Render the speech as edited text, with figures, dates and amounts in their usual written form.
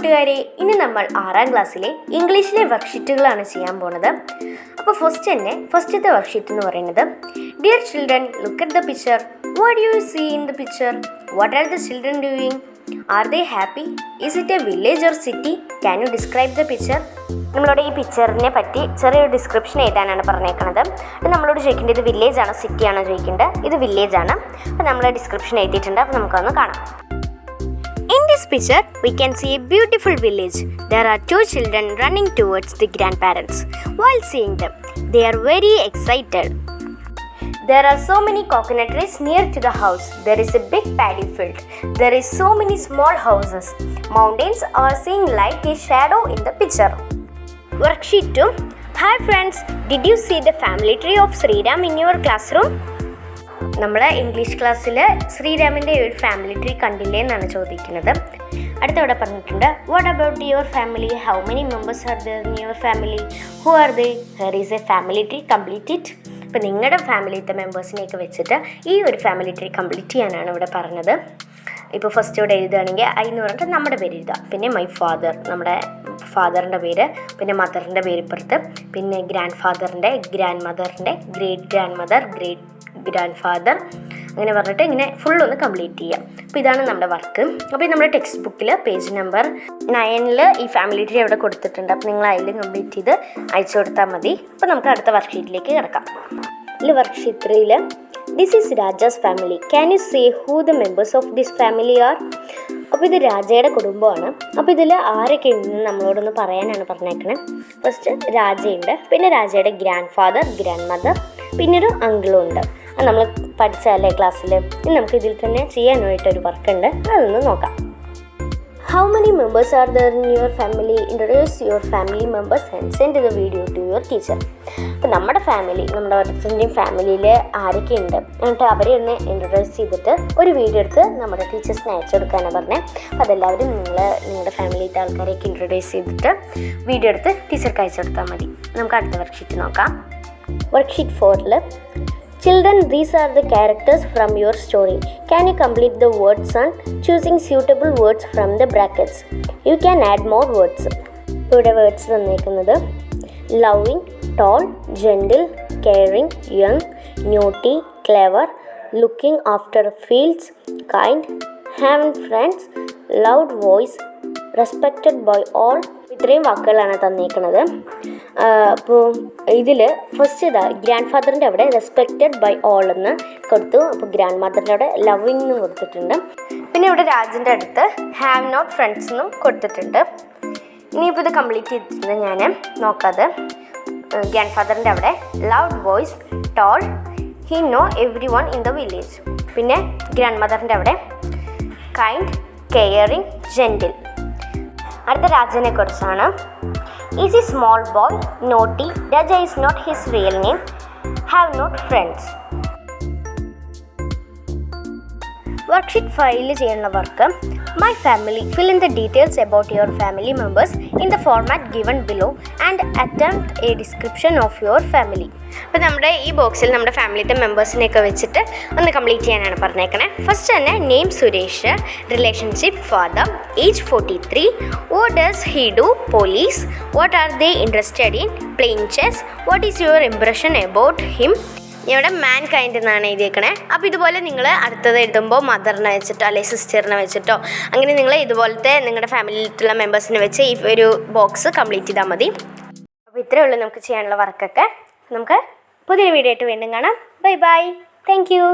കൂട്ടുകാരെ, ഇനി നമ്മൾ 6ാം ക്ലാസ്സിലെ ഇംഗ്ലീഷിലെ വർക്ക്ഷീറ്റുകളാണ് ചെയ്യാൻ പോണത്. അപ്പോൾ ഫസ്റ്റത്തെ വർക്ക്ഷീറ്റ് എന്ന് പറയുന്നത് dear children, look at the picture. What do you see in the picture? What are the children doing? Are they happy? Is it a village or city? Can you describe the picture? നമ്മളോട് ഈ പിക്ചറിനെ പറ്റി ചെറിയൊരു description എഴുതാനാണ് പറഞ്ഞേക്കുന്നത്. നമ്മളോട് ചോദിക്കേണ്ടത് ഇത് village ആണോ സിറ്റി ആണോ ചോദിക്കേണ്ടത്. ഇത് വില്ലേജ് ആണ്. അപ്പോൾ നമ്മൾ ഡിസ്ക്രിപ്ഷൻ എഴുതിയിട്ടുണ്ട്. അപ്പോൾ നമുക്കൊന്ന് കാണാം. In this picture, we can see a beautiful village. There are 2 children running towards the grandparents. While seeing them, they are very excited. There are so many coconut trees near to the house. There is a big paddy field. There is so many small houses. Mountains are seen like a shadow in the picture. Worksheet 2. Hi friends, did you see the family tree of Sriram in your classroom? നമ്മുടെ English ക്ലാസ്സിൽ ശ്രീരാമിൻ്റെ ഒരു family tree കണ്ടില്ലേ എന്നാണ് ചോദിക്കുന്നത്. അടുത്തവിടെ പറഞ്ഞിട്ടുണ്ട് what about your family? How many members are there in your family? Who are they? Hair is A family tree, complete it. ഇപ്പം നിങ്ങളുടെ ഫാമിലിയിലത്തെ മെമ്പേഴ്സിനെയൊക്കെ വെച്ചിട്ട് ഈ ഒരു ഫാമിലി ട്രീ കംപ്ലീറ്റ് ചെയ്യാനാണ് ഇവിടെ പറഞ്ഞത്. ഇപ്പോൾ ഫസ്റ്റ് ഇവിടെ എഴുതുകയാണെങ്കിൽ ഐ എന്ന് പറഞ്ഞിട്ട് നമ്മുടെ പേര് എഴുതാം. പിന്നെ മൈ ഫാദർ, നമ്മുടെ ഫാദറിൻ്റെ പേര്, പിന്നെ മദറിൻ്റെ പേര് ഇപ്പുറത്ത്, പിന്നെ ഗ്രാൻഡ് ഫാദറിൻ്റെ, ഗ്രാൻഡ് മദറിൻ്റെ, great grandmother, great grandfather, അങ്ങനെ പറഞ്ഞിട്ട് ഇങ്ങനെ ഫുള്ളൊന്ന് കംപ്ലീറ്റ് ചെയ്യാം. അപ്പോൾ ഇതാണ് നമ്മുടെ വർക്ക്. അപ്പോൾ നമ്മുടെ ടെക്സ്റ്റ് ബുക്കിൽ പേജ് നമ്പർ 9 ഈ ഫാമിലി ട്രീ അവിടെ കൊടുത്തിട്ടുണ്ട്. അപ്പോൾ നിങ്ങൾ അതിൽ കംപ്ലീറ്റ് ചെയ്ത് അയച്ചു കൊടുത്താൽ മതി. അപ്പോൾ നമുക്ക് അടുത്ത വർക്ക്ഷീറ്റിലേക്ക് കിടക്കാം. ഇതിൽ worksheet 3 this is Rajas family. Can you say who the members of this family are? അപ്പോൾ ഇത് രാജയുടെ കുടുംബമാണ്. അപ്പോൾ ഇതിൽ ആരൊക്കെ ഉണ്ടെന്ന് നമ്മളോടൊന്ന് പറയാനാണ് പറഞ്ഞേക്കണേ. ഫസ്റ്റ് രാജയുണ്ട്, പിന്നെ രാജയുടെ ഗ്രാൻഡ് ഫാദർ, ഗ്രാൻഡ് മദർ, പിന്നൊരു അങ്കിളും ഉണ്ട്. അത് നമ്മൾ പഠിച്ചല്ലേ ക്ലാസ്സിൽ. ഇനി നമുക്ക് ഇതിൽ തന്നെ ചെയ്യാനായിട്ടൊരു വർക്കുണ്ട്, അതൊന്ന് നോക്കാം. How many members are there in your family? Introduce your family members and send the video to your teacher. അപ്പോൾ നമ്മുടെ ഓരോരുത്തരുടെയും ഫാമിലിയിൽ ആരൊക്കെ ഉണ്ട് എന്നിട്ട് അവരെ ഒന്ന് ഇൻട്രൊഡ്യൂസ് ചെയ്തിട്ട് ഒരു വീഡിയോ എടുത്ത് നമ്മുടെ ടീച്ചേഴ്സിന് അയച്ചു കൊടുക്കാനാണ് പറഞ്ഞത്. അപ്പോൾ അതെല്ലാവരും നിങ്ങളുടെ ഫാമിലിയിലത്തെ ആൾക്കാരെയൊക്കെ ഇൻട്രൊഡ്യൂസ് ചെയ്തിട്ട് വീഡിയോ എടുത്ത് ടീച്ചർക്ക് അയച്ചു കൊടുത്താൽ മതി. നമുക്ക് അടുത്ത വർക്ക്ഷീറ്റ് നോക്കാം. Worksheet 4 Children, these are the characters from your story. Can you complete the words on choosing suitable words from the brackets? You can add more words. ഇവിടെ words തന്നേക്കുന്നത് loving, tall, gentle, caring, young, naughty, clever, looking after fields, kind, having friends, loud voice, respected by all. ഇത്രയും വാക്കുകളാണ് തന്നേക്കുന്നത്. അപ്പോൾ ഇതിൽ first grand ഫാദറിൻ്റെ അവിടെ respected by all എന്ന് കൊടുത്തു. അപ്പോൾ ഗ്രാൻഡ് മദറിൻ്റെ അവിടെ ലവിങ് എന്നും കൊടുത്തിട്ടുണ്ട്. പിന്നെ ഇവിടെ രാജൻ്റെ അടുത്ത് ഹാവ് നോട്ട് ഫ്രണ്ട്സ് എന്നും കൊടുത്തിട്ടുണ്ട്. ഇനിയിപ്പോൾ ഇത് കംപ്ലീറ്റ് ചെയ്തിട്ടുണ്ട് ഞാൻ നോക്കാതെ. ഗ്രാൻഡ് ഫാദറിൻ്റെ അവിടെ loud voice, tall, he know everyone in the village. പിന്നെ ഗ്രാൻഡ് മദറിൻ്റെ അവിടെ കൈൻഡ്, കെയറിങ്, ജെൻറ്റിൽ. അടുത്ത രാജനെ കുറിച്ചാണ്. Is a small boy, naughty, Raja is not his real name, have not friends. Worksheet 5 ചെയ്യാനുള്ള work my family. Fill in the details about your family members in the format given below and attempt a description of your family. അപ്പോൾ നമ്മുടെ ഈ ബോക്സിൽ നമ്മുടെ ഫാമിലിത്തെ മെമ്പേഴ്സിനെയൊക്കെ വെച്ചിട്ട് ഒന്ന് complete ചെയ്യാനാണ് പറഞ്ഞേക്കണേ. First തന്നെ name Suresh, relationship father, age 43, what does he do, police, what are they interested in, playing chess, what is your impression about him. ഇവിടെ മാൻ കൈൻഡ് എന്നാണ് എഴുതിയേക്കണേ. അപ്പോൾ ഇതുപോലെ നിങ്ങൾ അടുത്തത് എഴുതുമ്പോൾ മദറിനെ വെച്ചിട്ടോ അല്ലെങ്കിൽ സിസ്റ്ററിനെ വെച്ചിട്ടോ അങ്ങനെ നിങ്ങൾ ഇതുപോലത്തെ നിങ്ങളുടെ ഫാമിലിയിലുള്ള മെമ്പേഴ്സിനെ വെച്ച് ഈ ഒരു ബോക്സ് കംപ്ലീറ്റ് ചെയ്താൽ മതി. അപ്പോൾ ഇത്രയേ ഉള്ളൂ നമുക്ക് ചെയ്യാനുള്ള വർക്കൊക്കെ. നമുക്ക് പുതിയൊരു വീഡിയോ ആയിട്ട് വീണ്ടും കാണാം. Bye bye, thank you.